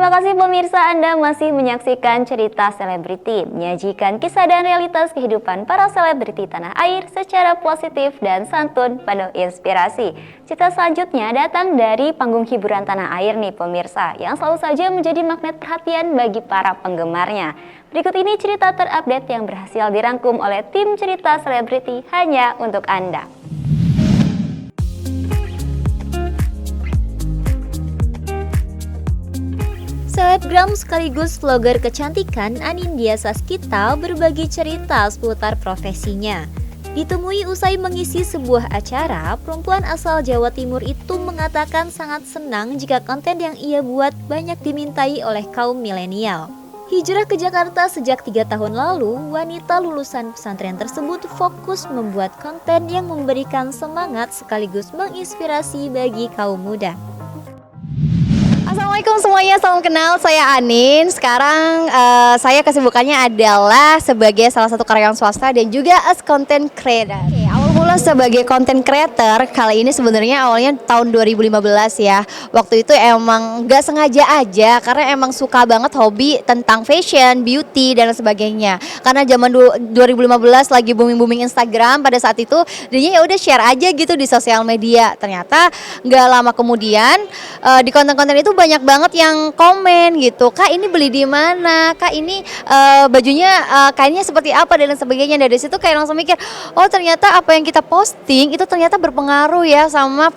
Terima kasih pemirsa, Anda masih menyaksikan Cerita Selebriti, menyajikan kisah dan realitas kehidupan para selebriti tanah air secara positif dan santun penuh inspirasi. Cerita selanjutnya datang dari panggung hiburan tanah air nih pemirsa, yang selalu saja menjadi magnet perhatian bagi para penggemarnya. Berikut ini cerita terupdate yang berhasil dirangkum oleh tim Cerita Selebriti hanya untuk Anda. Selebgram sekaligus vlogger kecantikan Anindya Sasmita berbagi cerita seputar profesinya. Ditemui usai mengisi sebuah acara, perempuan asal Jawa Timur itu mengatakan sangat senang jika konten yang ia buat banyak dimintai oleh kaum milenial. Hijrah ke Jakarta sejak 3 tahun lalu, wanita lulusan pesantren tersebut fokus membuat konten yang memberikan semangat sekaligus menginspirasi bagi kaum muda. Assalamualaikum semuanya, salam kenal, saya Anin. Sekarang saya kesibukannya adalah sebagai salah satu karyawan swasta dan juga as content creator. Awal mula sebagai content creator kali ini sebenarnya awalnya tahun 2015 ya. Waktu itu emang gak sengaja aja karena emang suka banget hobi tentang fashion, beauty dan sebagainya. Karena zaman 2015 lagi booming Instagram pada saat itu, jadinya ya udah share aja gitu di sosial media. Ternyata gak lama kemudian di konten-konten itu banyak banget yang komen gitu, Kak ini beli di mana, Kak ini bajunya kainnya seperti apa dan lain sebagainya. Dari situ kayak langsung mikir, oh ternyata apa yang kita posting itu ternyata berpengaruh ya sama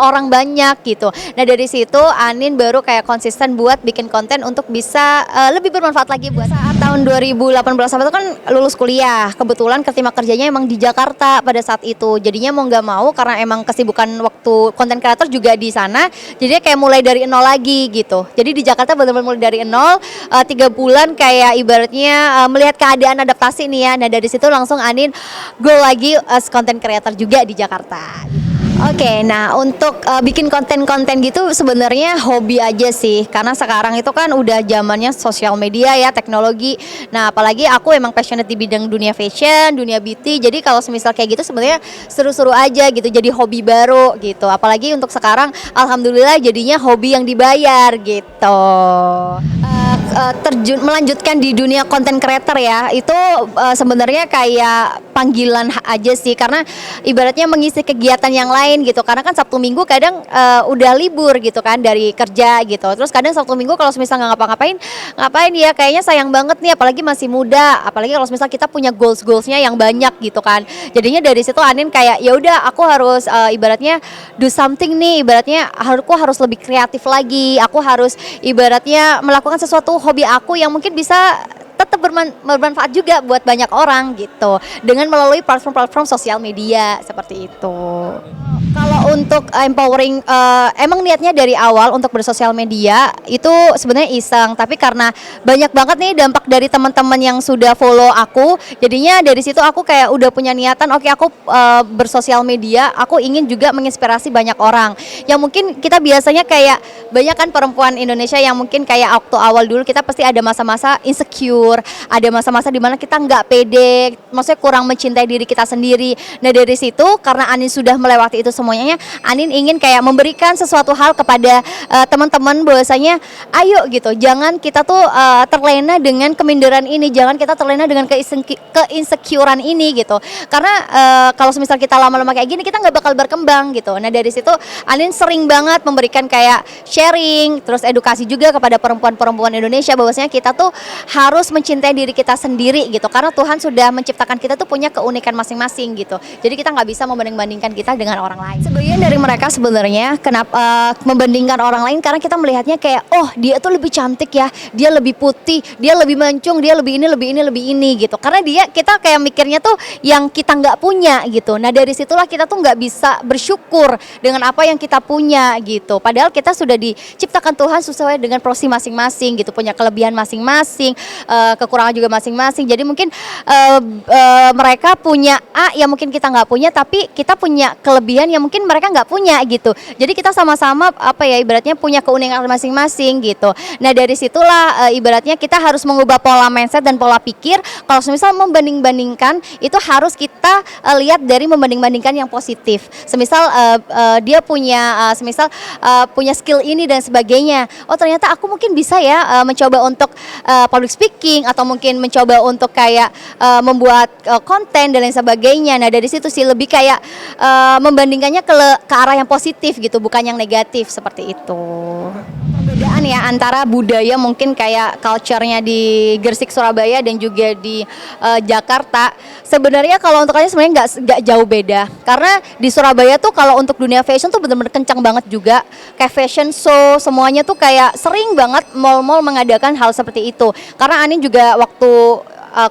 orang banyak gitu. Nah dari situ Anin baru kayak konsisten buat bikin konten untuk bisa lebih bermanfaat lagi buat saat tahun 2018 itu kan lulus kuliah. Kebetulan keterima kerjanya emang di Jakarta pada saat itu. Jadinya mau nggak mau karena emang kesibukan waktu konten kreator juga di sana, jadinya kayak mulai dari nol lagi gitu. Jadi di Jakarta benar-benar mulai dari nol, 3 bulan kayak ibaratnya melihat keadaan adaptasi nih ya. Nah dari situ langsung Anin go lagi as content creator juga di Jakarta. Oke, nah untuk bikin konten-konten gitu sebenarnya hobi aja sih, karena sekarang itu kan udah zamannya sosial media ya, teknologi. Nah apalagi aku emang passionate di bidang dunia fashion, dunia beauty, jadi kalau semisal kayak gitu sebenarnya seru-seru aja gitu, jadi hobi baru gitu. Apalagi untuk sekarang, alhamdulillah jadinya hobi yang dibayar gitu. Melanjutkan di dunia konten creator ya, itu sebenarnya kayak panggilan aja sih, karena ibaratnya mengisi kegiatan yang lain gitu. Karena kan Sabtu Minggu kadang udah libur gitu kan dari kerja gitu. Terus kadang Sabtu Minggu kalau misalnya nggak ngapain ya, kayaknya sayang banget nih, apalagi masih muda, apalagi kalau misalnya kita punya goalsnya yang banyak gitu kan. Jadinya dari situ Anin kayak ya udah aku harus ibaratnya do something nih, ibaratnya aku harus lebih kreatif lagi, aku harus ibaratnya melakukan sesuatu hobi aku yang mungkin bisa tetap bermanfaat juga buat banyak orang gitu, dengan melalui platform-platform sosial media seperti itu. Kalau untuk empowering, emang niatnya dari awal untuk bersosial media itu sebenarnya iseng, tapi karena banyak banget nih dampak dari teman-teman yang sudah follow aku, jadinya dari situ aku kayak udah punya niatan, oke aku bersosial media, aku ingin juga menginspirasi banyak orang. Yang mungkin kita biasanya kayak banyak kan perempuan Indonesia yang mungkin kayak waktu awal dulu kita pasti ada masa-masa insecure, ada masa-masa dimana kita nggak pede, maksudnya kurang mencintai diri kita sendiri. Nah dari situ karena Anin sudah melewati itu semuanya, Anin ingin kayak memberikan sesuatu hal kepada teman-teman bahwasanya ayo gitu, jangan kita tuh terlena dengan keminderan ini, jangan kita terlena dengan keinsecurean ini gitu. Karena kalau misal kita lama-lama kayak gini kita nggak bakal berkembang gitu. Nah dari situ Anin sering banget memberikan kayak sharing, terus edukasi juga kepada perempuan-perempuan Indonesia bahwasanya kita tuh harus mencintai diri kita sendiri gitu, karena Tuhan sudah menciptakan kita tuh punya keunikan masing-masing gitu. Jadi kita nggak bisa membanding-bandingkan kita dengan orang lain. Sebagian dari mereka sebenarnya kenapa membandingkan orang lain, karena kita melihatnya kayak oh dia tuh lebih cantik ya, dia lebih putih, dia lebih mancung, dia lebih ini gitu. Karena kita kayak mikirnya tuh yang kita nggak punya gitu. Nah dari situlah kita tuh nggak bisa bersyukur dengan apa yang kita punya gitu. Padahal kita sudah diciptakan Tuhan sesuai dengan porsi masing-masing gitu, punya kelebihan masing-masing, kekurangan juga masing-masing. Jadi mungkin mereka punya A yang mungkin kita nggak punya, tapi kita punya kelebihan yang mungkin mereka nggak punya gitu. Jadi kita sama-sama apa ya ibaratnya punya keunikan masing-masing gitu. Nah dari situlah ibaratnya kita harus mengubah pola mindset dan pola pikir. Kalau semisal membanding-bandingkan itu harus kita lihat dari membanding-bandingkan yang positif. Semisal dia punya semisal punya skill ini dan sebagainya. Oh ternyata aku mungkin bisa ya mencoba untuk public speaking atau mungkin mencoba untuk kayak membuat konten dan lain sebagainya. Nah dari situ sih lebih kayak membandingkannya ke arah yang positif gitu, bukan yang negatif seperti itu. Perbedaan ya antara budaya mungkin kayak culture-nya di Gresik Surabaya dan juga di Jakarta. Sebenarnya kalau untuk aja sebenarnya nggak jauh beda. Karena di Surabaya tuh kalau untuk dunia fashion tuh benar-benar kencang banget juga. Kayak fashion show semuanya tuh kayak sering banget mall-mall mengadakan hal seperti itu. Karena Anin juga waktu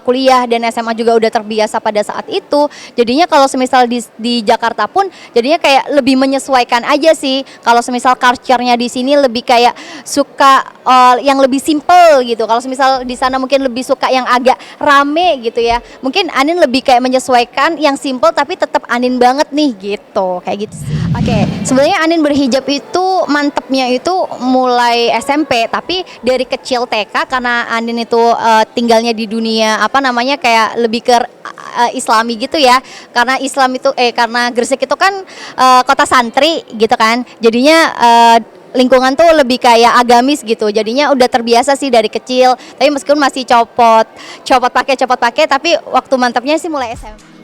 kuliah dan SMA juga udah terbiasa pada saat itu. Jadinya kalau semisal di Jakarta pun jadinya kayak lebih menyesuaikan aja sih. Kalau semisal culture-nya di sini lebih kayak suka yang lebih simple gitu. Kalau semisal di sana mungkin lebih suka yang agak rame gitu ya. Mungkin Anin lebih kayak menyesuaikan yang simple tapi tetap Anin banget nih gitu. Kayak gitu sih. Oke, sebenarnya Anin berhijab itu mantepnya itu mulai SMP, tapi dari kecil TK karena Anin itu tinggalnya di dunia apa namanya kayak lebih ke Islami gitu ya. Karena Islam itu karena Gresik itu kan kota santri gitu kan. Jadinya lingkungan tuh lebih kayak agamis gitu. Jadinya udah terbiasa sih dari kecil. Tapi meskipun masih copot pakai tapi waktu mantapnya sih mulai SMP.